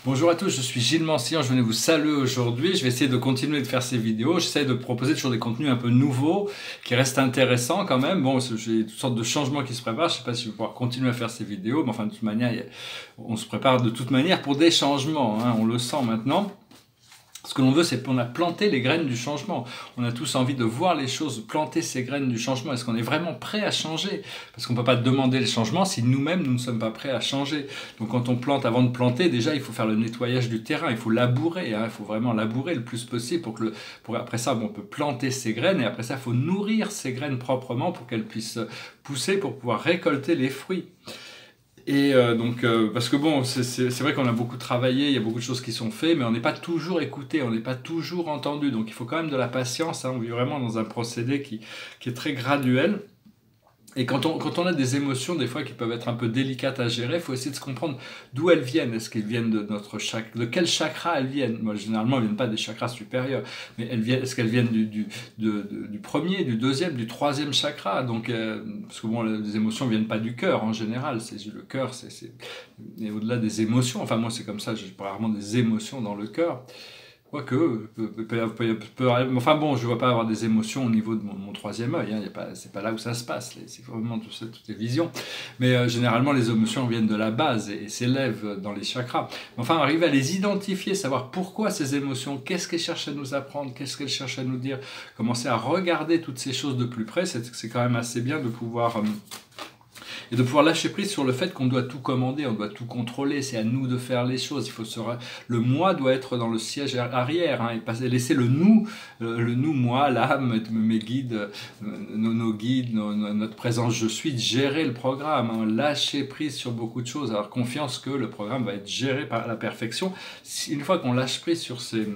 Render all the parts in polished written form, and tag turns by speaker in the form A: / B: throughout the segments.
A: Bonjour à tous, je suis Gilles Mancillon, je venais vous saluer aujourd'hui. Je vais essayer de continuer de faire ces vidéos. J'essaie de proposer toujours des contenus un peu nouveaux, qui restent intéressants quand même. Bon, j'ai toutes sortes de changements qui se préparent. Je ne sais pas si je vais pouvoir continuer à faire ces vidéos, mais enfin, de toute manière, on se prépare de toute manière pour des changements, hein, on le sent maintenant. Ce que l'on veut, c'est qu'on a planté les graines du changement. On a tous envie de voir les choses, planter ces graines du changement. Est-ce qu'on est vraiment prêt à changer? Parce qu'on ne peut pas demander le changement si nous-mêmes, nous ne sommes pas prêts à changer. Donc quand on plante, avant de planter, déjà, il faut faire le nettoyage du terrain. Il faut labourer. Il faut vraiment labourer le plus possible pour après ça, on peut planter ces graines. Et après ça, il faut nourrir ces graines proprement pour qu'elles puissent pousser, pour pouvoir récolter les fruits. Et parce que bon, c'est vrai qu'on a beaucoup travaillé, il y a beaucoup de choses qui sont faites, mais on n'est pas toujours écouté, on n'est pas toujours entendu. Donc il faut quand même de la patience, hein. On vit vraiment dans un procédé qui est très graduel. Et quand on a des émotions, des fois, qui peuvent être un peu délicates à gérer, il faut essayer de se comprendre d'où elles viennent. Est-ce qu'elles viennent de notre chakra, de quel chakra elles viennent? Moi, généralement, elles ne viennent pas des chakras supérieurs, mais est-ce qu'elles viennent du premier, du deuxième, du troisième chakra? Donc, parce que bon, les émotions ne viennent pas du cœur en général. Le cœur, et au-delà des émotions. Enfin, moi, c'est comme ça, j'ai rarement des émotions dans le cœur. Quoique, enfin bon, je ne vois pas avoir des émotions au niveau de mon troisième œil, hein, c'est pas là où ça se passe, c'est vraiment toutes les visions. Mais généralement, les émotions viennent de la base et s'élèvent dans les chakras. Enfin, arriver à les identifier, savoir pourquoi ces émotions, qu'est-ce qu'elles cherchent à nous apprendre, qu'est-ce qu'elles cherchent à nous dire, commencer à regarder toutes ces choses de plus près, c'est quand même assez bien de pouvoir... et de pouvoir lâcher prise sur le fait qu'on doit tout commander, on doit tout contrôler, c'est à nous de faire les choses. Le moi doit être dans le siège arrière, hein, et laisser le nous, moi, l'âme, mes guides, nos guides, notre présence je suis, gérer le programme, hein, lâcher prise sur beaucoup de choses, avoir confiance que le programme va être géré par la perfection. Une fois qu'on lâche prise sur ces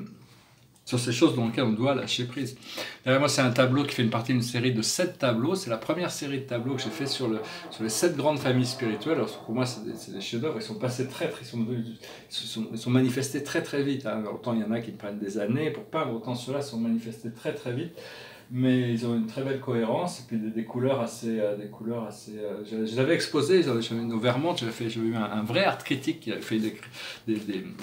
A: choses dans lesquelles on doit lâcher prise. Derrière moi, c'est un tableau qui fait une partie d'une série de 7 tableaux. C'est la première série de tableaux que j'ai fait sur les 7 grandes familles spirituelles. Alors, pour moi, c'est des chefs-d'œuvre. Ils sont passés ils sont manifestés très très vite, hein. Autant il y en a qui prennent des années pour peindre, autant ceux-là sont manifestés très très vite. Mais ils ont une très belle cohérence et puis des couleurs assez... je l'avais exposé, j'avais au Vermont, j'avais eu un vrai art critique qui avait fait une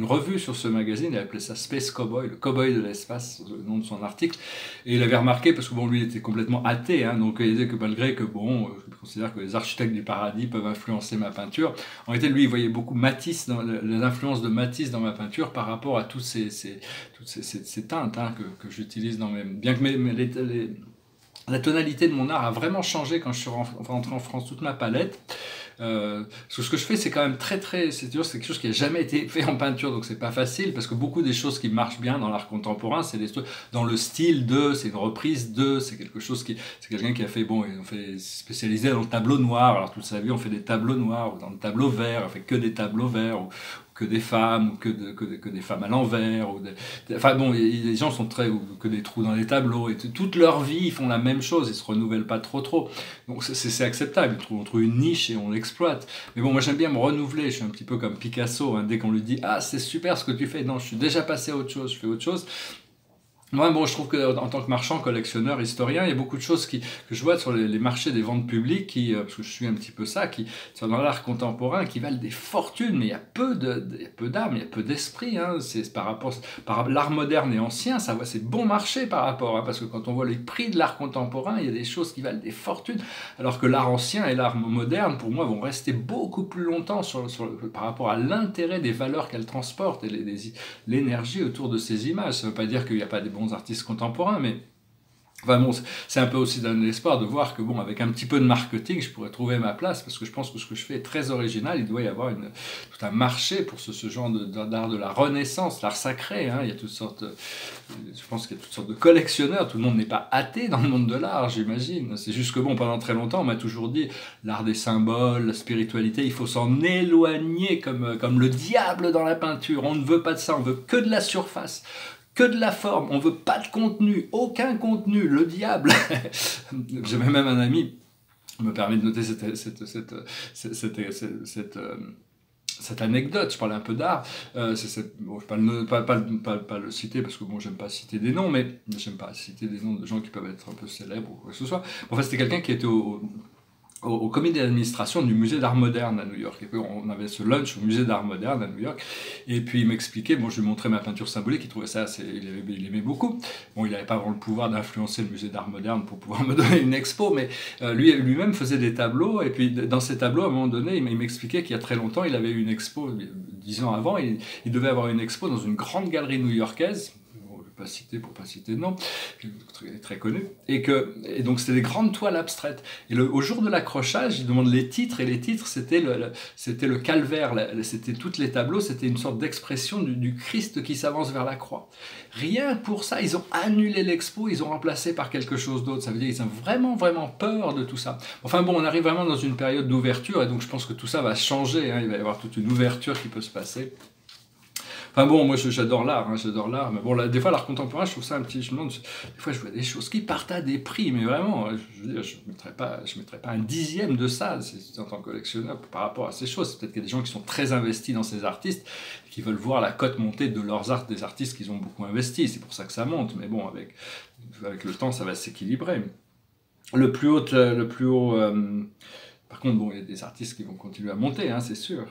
A: revue sur ce magazine, il appelait ça Space Cowboy, le cowboy de l'espace, le nom de son article. Et il avait remarqué, parce que bon, lui il était complètement athée, hein, donc il disait que malgré que bon, je considère que les architectes du paradis peuvent influencer ma peinture, en réalité lui il voyait beaucoup Matisse, les influences de Matisse dans ma peinture par rapport à toutes ces teintes, hein, que j'utilise dans mes... Bien que la tonalité de mon art a vraiment changé quand je suis rentré en France, toute ma palette. Ce que je fais, c'est quand même c'est quelque chose qui n'a jamais été fait en peinture, donc c'est pas facile, parce que beaucoup des choses qui marchent bien dans l'art contemporain, c'est dans le style c'est une reprise c'est quelque chose c'est quelqu'un qui a fait, bon, on fait spécialisé dans le tableau noir, alors toute sa vie on fait des tableaux noirs, ou dans le tableau vert, on fait que des tableaux verts, ou que des femmes, ou que des femmes à l'envers, enfin bon, les gens sont ou que des trous dans les tableaux, et toute leur vie ils font la même chose, ils se renouvellent pas trop, donc c'est acceptable, on trouve une niche et on l'exploite. Mais bon, moi j'aime bien me renouveler, je suis un petit peu comme Picasso, hein, dès qu'on lui dit « Ah, c'est super ce que tu fais », non, je suis déjà passé à autre chose, je fais autre chose. Moi, bon, je trouve qu'en tant que marchand, collectionneur, historien, il y a beaucoup de choses que je vois sur les marchés des ventes publiques, parce que je suis un petit peu ça, qui sont dans l'art contemporain, qui valent des fortunes, mais il y a peu d'âme, il y a peu d'esprit, hein. C'est par l'art moderne et ancien, c'est bon marché par rapport, hein, parce que quand on voit les prix de l'art contemporain, il y a des choses qui valent des fortunes, alors que l'art ancien et l'art moderne, pour moi, vont rester beaucoup plus longtemps par rapport à l'intérêt des valeurs qu'elles transportent et l'énergie autour de ces images. Ça ne veut pas dire qu'il n'y a pas des bons artistes contemporains, mais enfin bon, c'est un peu aussi d'un espoir de voir que bon, avec un petit peu de marketing, je pourrais trouver ma place, parce que je pense que ce que je fais est très original. Il doit y avoir tout un marché pour ce genre d'art de la Renaissance, l'art sacré, hein. Il y a toutes sortes, je pense qu'il y a toutes sortes de collectionneurs. Tout le monde n'est pas athée dans le monde de l'art, j'imagine. C'est juste que bon, pendant très longtemps, on m'a toujours dit l'art des symboles, la spiritualité, il faut s'en éloigner comme le diable dans la peinture. On ne veut pas de ça, on veut que de la surface, que de la forme, on veut pas de contenu, aucun contenu, le diable. J'avais même un ami, je me permets de noter cette anecdote, je parlais un peu d'art, bon, je ne vais pas le citer, parce que bon, j'aime pas citer des noms, mais j'aime pas citer des noms de gens qui peuvent être un peu célèbres ou quoi que ce soit. En fait, c'était quelqu'un qui était au comité d'administration du musée d'art moderne à New York. Et puis on avait ce lunch au musée d'art moderne à New York. Et puis il m'expliquait, bon, je lui montrais ma peinture symbolique, il trouvait ça assez, il aimait beaucoup. Bon, il n'avait pas vraiment le pouvoir d'influencer le musée d'art moderne pour pouvoir me donner une expo, mais lui-même faisait des tableaux. Et puis dans ces tableaux, à un moment donné, il m'expliquait qu'il y a très longtemps, il avait eu une expo, 10 ans avant, il devait avoir une expo dans une grande galerie new-yorkaise. Pas cité pour pas citer de nom, très connu, et donc c'était des grandes toiles abstraites. Et au jour de l'accrochage, il demande les titres, et les titres c'était le calvaire, c'était tous les tableaux, c'était une sorte d'expression du Christ qui s'avance vers la croix. Rien pour ça, ils ont annulé l'expo, ils ont remplacé par quelque chose d'autre. Ça veut dire qu'ils ont vraiment peur de tout ça. Enfin bon, on arrive vraiment dans une période d'ouverture, et donc je pense que tout ça va changer, hein. Il va y avoir toute une ouverture qui peut se passer. Enfin bon, moi j'adore l'art, hein, j'adore l'art, mais bon, là, des fois l'art contemporain, je trouve ça un petit, je me demande, des fois je vois des choses qui partent à des prix, mais vraiment, je veux dire, je mettrais pas un dixième de ça, en tant que collectionneur, par rapport à ces choses. Peut-être qu'il y a des gens qui sont très investis dans ces artistes, qui veulent voir la cote monter de leurs arts, des artistes qu'ils ont beaucoup investi, c'est pour ça que ça monte, mais bon, avec le temps, ça va s'équilibrer. Le plus haut, par contre, bon, il y a des artistes qui vont continuer à monter, hein, c'est sûr.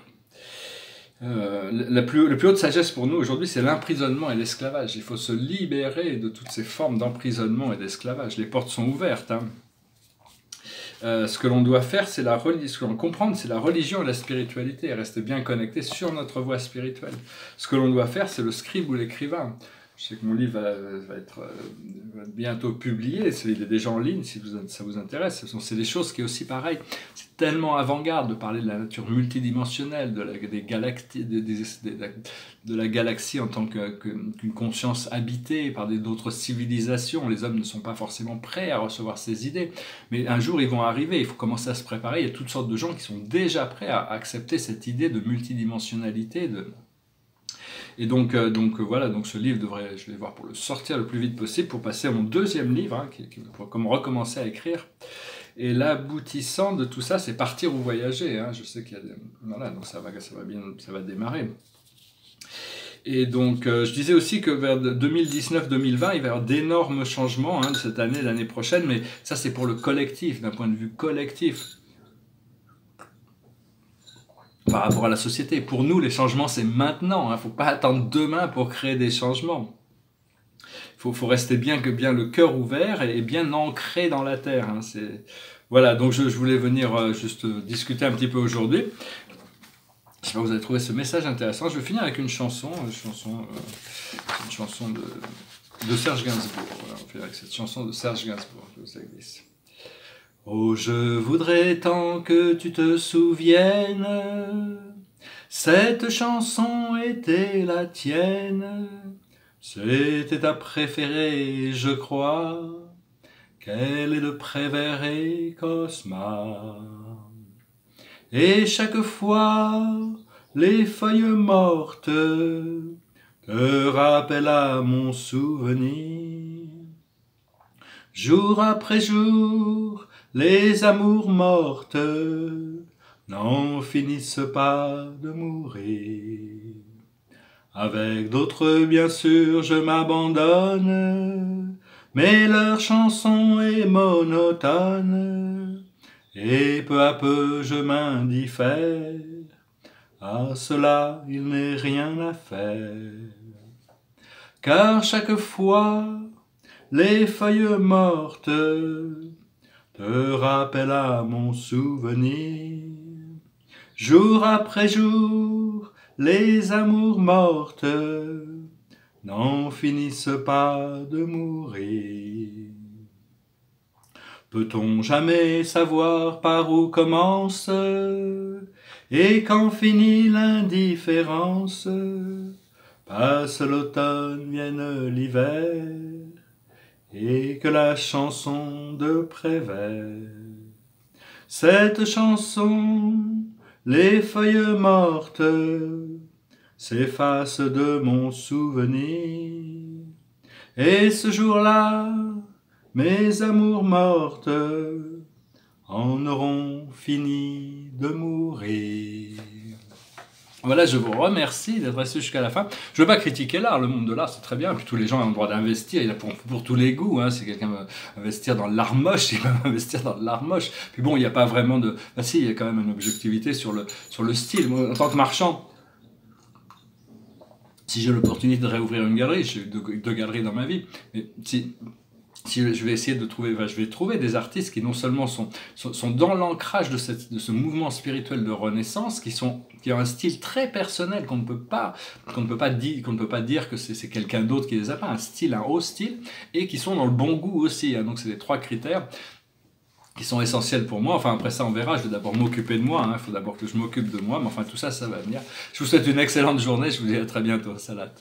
A: La plus haute sagesse pour nous aujourd'hui, c'est l'emprisonnement et l'esclavage. Il faut se libérer de toutes ces formes d'emprisonnement et d'esclavage. Les portes sont ouvertes, hein. Ce que l'on doit faire, ce que l'on comprend, c'est la religion et la spiritualité, et rester bien connecté sur notre voie spirituelle. Ce que l'on doit faire, c'est le scribe ou l'écrivain. Je sais que mon livre va être bientôt publié, il est déjà en ligne si ça vous intéresse. C'est des choses qui est aussi pareil. C'est tellement avant-garde de parler de la nature multidimensionnelle, de la galaxie en tant qu'une conscience habitée par d'autres civilisations. Les hommes ne sont pas forcément prêts à recevoir ces idées, mais un jour ils vont arriver, il faut commencer à se préparer. Il y a toutes sortes de gens qui sont déjà prêts à accepter cette idée de multidimensionnalité, et donc voilà, donc ce livre je vais voir pour le sortir le plus vite possible, pour passer à mon deuxième livre, hein, pour recommencer à écrire. Et l'aboutissant de tout ça, c'est partir ou voyager, hein. Je sais qu'il y a voilà, donc ça va démarrer. Et donc, je disais aussi que vers 2019-2020, il va y avoir d'énormes changements, hein, cette année, l'année prochaine, mais ça c'est pour le collectif, d'un point de vue collectif, par rapport à la société. Pour nous, les changements, c'est maintenant. Il ne faut pas attendre demain pour créer des changements. Il faut rester bien le cœur ouvert et bien ancré dans la terre, hein. Voilà, donc je voulais venir juste discuter un petit peu aujourd'hui. Je sais pas si vous avez trouvé ce message intéressant. Je vais finir avec une chanson de Serge Gainsbourg. Voilà, on fait avec cette chanson de Serge Gainsbourg. Je vous glisse. Oh, je voudrais tant que tu te souviennes, cette chanson était la tienne, c'était ta préférée, je crois, qu'elle est de Prévert et Cosma. Et chaque fois, les feuilles mortes te rappellent à mon souvenir. Jour après jour, les amours mortes n'en finissent pas de mourir. Avec d'autres, bien sûr, je m'abandonne, mais leur chanson est monotone, et peu à peu je m'indiffère. À cela, il n'est rien à faire. Car chaque fois, les feuilles mortes te rappellent à mon souvenir. Jour après jour, les amours mortes n'en finissent pas de mourir. Peut-on jamais savoir par où commence et quand finit l'indifférence? Passe l'automne, vienne l'hiver, et que la chanson de Prévert. Cette chanson, les feuilles mortes, s'effacent de mon souvenir. Et ce jour-là, mes amours mortes en auront fini de mourir. Voilà, je vous remercie d'être resté jusqu'à la fin. Je ne veux pas critiquer l'art, le monde de l'art, c'est très bien. Puis tous les gens ont le droit d'investir, il y a pour tous les goûts. Hein. Si quelqu'un veut investir dans l'art moche, il va investir dans l'art moche. Puis bon, il n'y a pas vraiment de... Ben si, il y a quand même une objectivité sur le style. Moi, en tant que marchand, si j'ai l'opportunité de réouvrir une galerie, j'ai eu deux galeries dans ma vie, mais si je vais essayer de trouver, je vais trouver des artistes qui non seulement sont dans l'ancrage de ce mouvement spirituel de renaissance, qui ont un style très personnel qu'on ne peut pas dire que c'est quelqu'un d'autre qui les a pas, un style, un haut style, et qui sont dans le bon goût aussi. Hein. Donc c'est les 3 critères qui sont essentiels pour moi. Enfin après ça on verra, je vais d'abord m'occuper de moi, hein. Il faut d'abord que je m'occupe de moi, mais enfin tout ça, ça va venir. Je vous souhaite une excellente journée, je vous dis à très bientôt, Salat.